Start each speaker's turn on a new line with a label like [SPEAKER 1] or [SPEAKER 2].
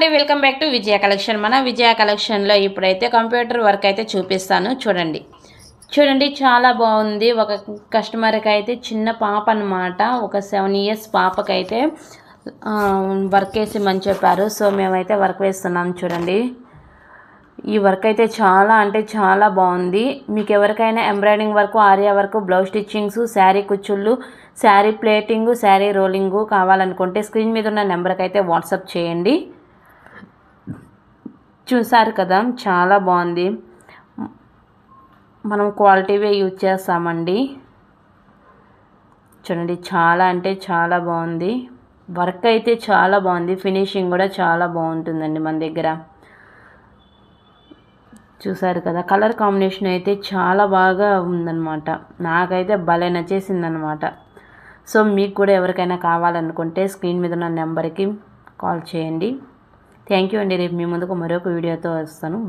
[SPEAKER 1] అండి, welcome back to Vijaya collection. మన విజయ కలెక్షన్లో ఇప్పుడైతే కంప్యూటర్ వర్క్ అయితే చూపిస్తాను. చూడండి చాలా బాగుంది. ఒక కస్టమర్కి అయితే చిన్న పాప అనమాట, ఒక 7 ఇయర్స్ పాపకైతే వర్క్ వేసిమని చెప్పారు. సో మేమైతే వర్క్ వేస్తున్నాం. చూడండి, ఈ వర్క్ అయితే చాలా అంటే చాలా బాగుంది. మీకు ఎవరికైనా ఎంబ్రాయిడింగ్ వర్క్, ఆరియా వర్క్, బ్లౌజ్ స్టిచ్చింగ్స్, శారీ కుచ్చుళ్ళు, శారీ ప్లేటింగు, శారీ రోలింగు కావాలనుకుంటే స్క్రీన్ మీద ఉన్న నెంబర్కి అయితే వాట్సాప్ చేయండి. చూసారు కదా, చాలా బాగుంది. మనం క్వాలిటీవే యూజ్ చేస్తామండి. చూడండి, చాలా అంటే చాలా బాగుంది. వర్క్ అయితే చాలా బాగుంది. ఫినిషింగ్ కూడా చాలా బాగుంటుందండి మన దగ్గర. చూసారు కదా, కలర్ కాంబినేషన్ అయితే చాలా బాగా ఉందన్నమాట. నాకైతే భలే నచ్చేసిందనమాట. సో మీకు కూడా ఎవరికైనా కావాలనుకుంటే స్క్రీన్ మీద ఉన్న నెంబర్కి కాల్ చేయండి. థ్యాంక్ యూ అండి. రేపు మీ ముందుకు మరొక వీడియోతో వస్తాను.